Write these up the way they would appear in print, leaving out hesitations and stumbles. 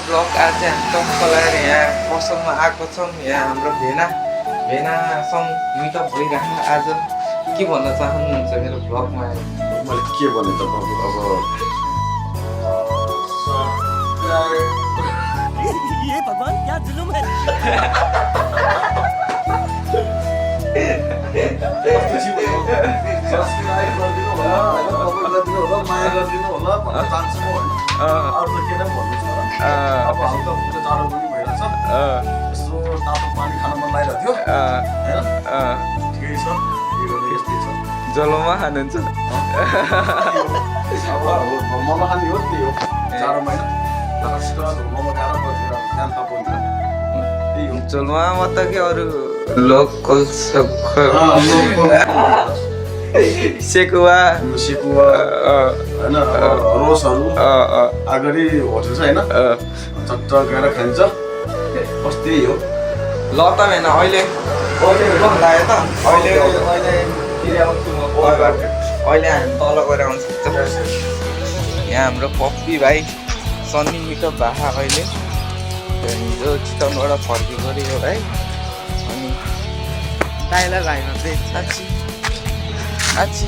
Blog आज हामी टक्कलाएर यहाँ पसलमा आएको छौँ। यहाँ हाम्रो भेनासँग मिटअप भइरहेको आज के भन्न चाहनुहुन्छ मेरो ब्लगमा आएर? मैले के भने तपाईँको ये भगवान क्या जुलुम है। सब्सक्राइब गरिदिनु होला हैन, कमेन्ट गरिदिनु होला, माया गरिदिनु होला भन्न चाहन्छु म हैन। अरु त केन भन्नु छ र? अब हल्का फुल्का जाडो पनि भइरहेछ। यसो तातो पानी खान मन लागिरहेको थियो हैन। ठिकै छ, यो गर्ने यस्तै छ। जलोमा खानुहुन्छ? अब मोमो खाने हो त्यही हो, जाडो महिना टक्क मोमो खाएर बसेर ध्यान तपाईन्छ। त्यही हो जलोमा मात्र के अरू लोकल सेकुवा हैन, रोसहरू अगाडि होटल छ हैन, चट्ट गएर खान्छ। बस त्यही हो। ल त होइन अहिले लाग्यो त अहिले आउँछु म। अहिले हामी तल गएर आउनु सक्छ। यहाँ हाम्रो पप्पी भाइ सन्नी मिटअप भएको अहिले हिजो चितवनबाट फर्केको अरे यो भाइ। अनि दाइलाई भाइमा चाहिँ साँच्ची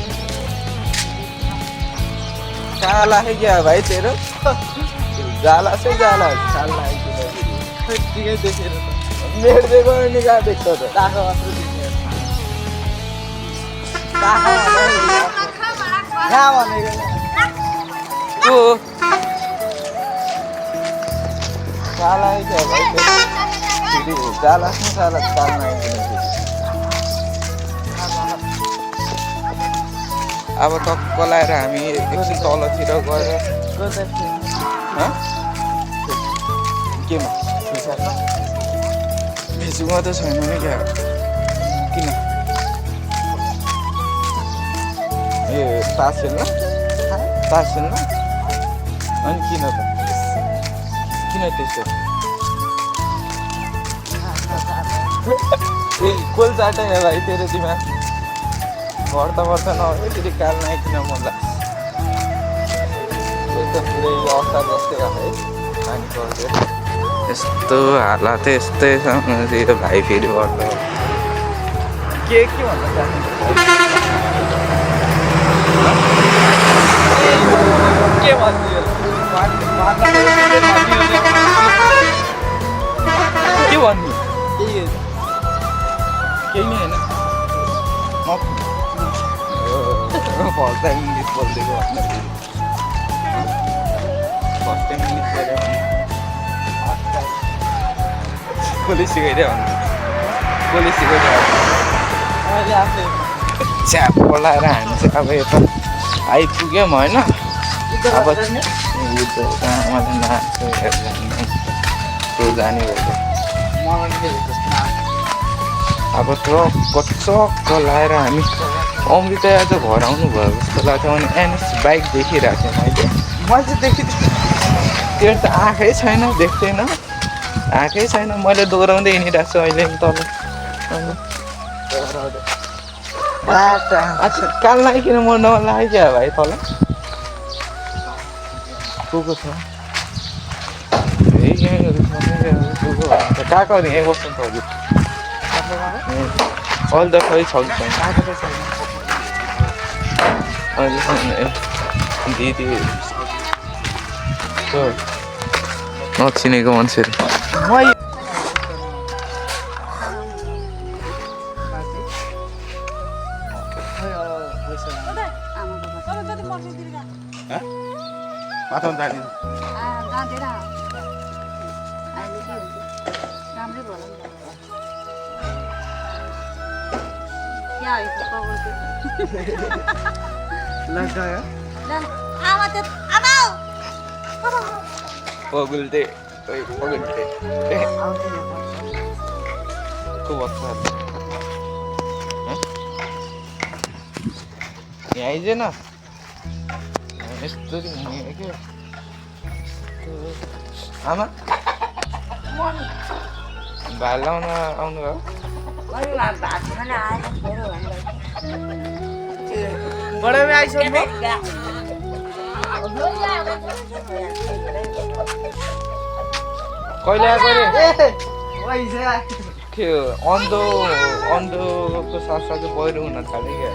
काला है क्या भाइ तेरो? जाला से जाला काला है ठिकै देखेर मेरो देखो नि कहाँ देख्छ त? दाखा मात्र देख्ने कहाँ भनेको को काला है क्या भाइ? जाला से काला कालमा आइदिनु। अब टक्क लाएर हामी एकछिन तलतिर गएर केमा फेसबुकमा त छैन नि क्या? किन ए तास खेल्न अनि किन त किन त्यस्तो ए कोल चाटे भाइ तेरो दिमाग भर्ता नहोस् फेरि काल नआइकिन मन लाग्छ। पुरै अवसर जस्तै है पानी पर्छ। यस्तो हालत यस्तै छ यो भाइ फेरि भर्दा के भन्न चाहनुहुन्छ? के भन्नु के भन्नु केही नै होइन। फर्स्ट टाइम इङ्ग्लिस बोलिदिएको भन्दाखेरि फर्स्ट टाइम इङ्ग्लिस बोल्यो भने कसले सिकाइदियो कसले सिकाइदियो अहिले आफै च्याप बोलाएर हामी चाहिँ अब यता आइपुग्यौँ होइन। अब आमाले नाच्यो त्यो जाने भएको अब चक्क लाएर हामी अमृत आज घर आउनु भयो जस्तो लाग्छ। अनि एनएस बाइक देखिरहेको थिएँ मैले चाहिँ देखिदिएँ त्यो त आँखै छैन, देख्दैन आँखै छैन। मैले दोहोऱ्याउँदै हिँडिरहेको छु अहिले तल। अच्छा काल नआइकन मर्न मन लाग्यो क्या भाइ तल को छ? ए यहीँहरू कहाँको यहीँ बस्नु त हजुर? अहिले त खै छ दिदी नचिनेको मान्छेहरू पगुल्टे को बस्छ यहाँ आइजेन यस्तो के आमा भाइ लाउन आउनु भयो? बड़े में आइसक्नु कहिले आएको रे पैसा त्यो अन्धोको साथसाथै पहिरो हुन थाल्यो क्या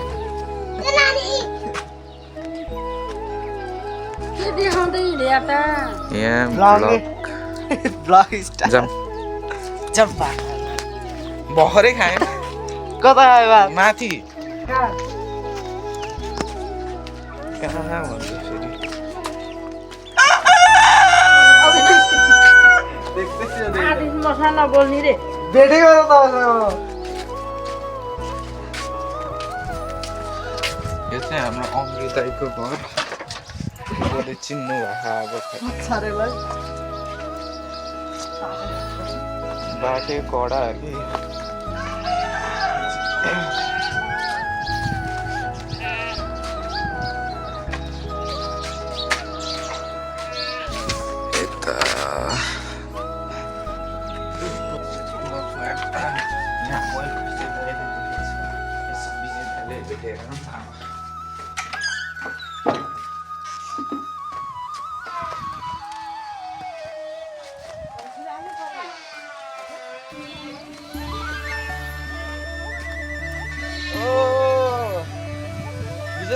यहाँ ब्लग स्टार जाम चम्पा भर्खरै खाएँ कता आयो बा माथि कहाँ कहाँ भन्छु फेरि मसाला बोल्ने रे भेटेको त तपाईँसँग यो चाहिँ हाम्रो अमृताईको घर कसले चिन्नु भएको अब छारेलाई बाटै कडा कि यता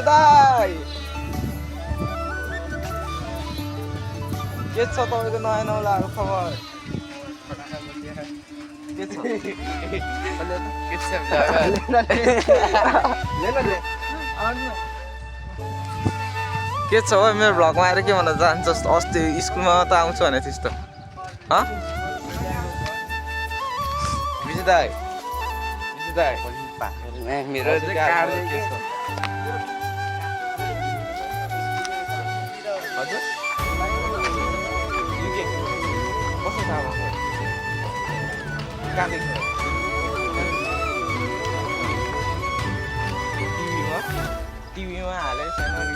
दाइ के छ तपाईँको नयाँ नौलाको खबर के छ के छ भाइ मेरो भ्लगमा आएर के भन्न चाहन्छस् अस्ति स्कुलमा त आउँछु भने त्यस्तो विजय दाइ मेरो चाहिँ कार्ड के छ हजुर कस्तो थाहा भयो कहाँदेखि टिभीमा हालेको छैन अनि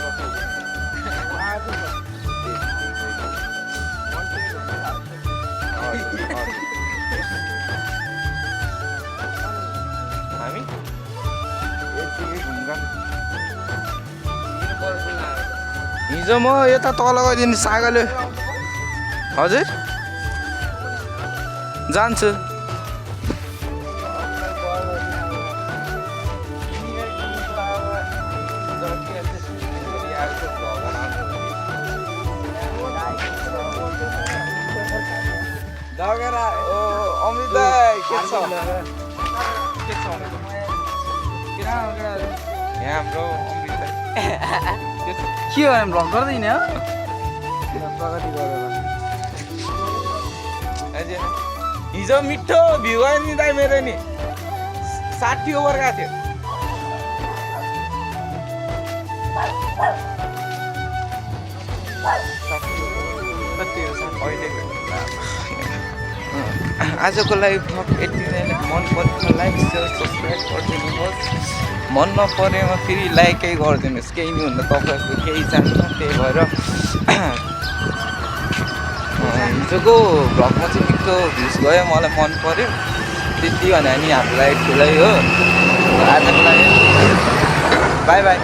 हामी यतिकै घुम्का हिजो म यता तल गइदिनु सागले हजुर जान्छु डगेर अमृत के छ यहाँ हाम्रो अमृत के हो भ्लग गर्दैन हो प्रगति गरेर हिजो मिठो भ्यू आयो नि दाइ मेरो नि 60 ओभर गएको थियो आजको लागि भ्लग यति नै मन परेको लाइक सेयर सब्सक्राइब गरिदिनुहोस् मन नपरेमा फेरि लाइकै गरिदिनुहोस् केही नि हुँदा तपाईँहरूको केही जान्छ त्यही भएर हिजोको भ्लगमा चाहिँ मिठो भ्युज गयो मलाई मन पर्यो त्यति भने नि हाम्रो लागि ठुलै हो आजको लागि बाई बाई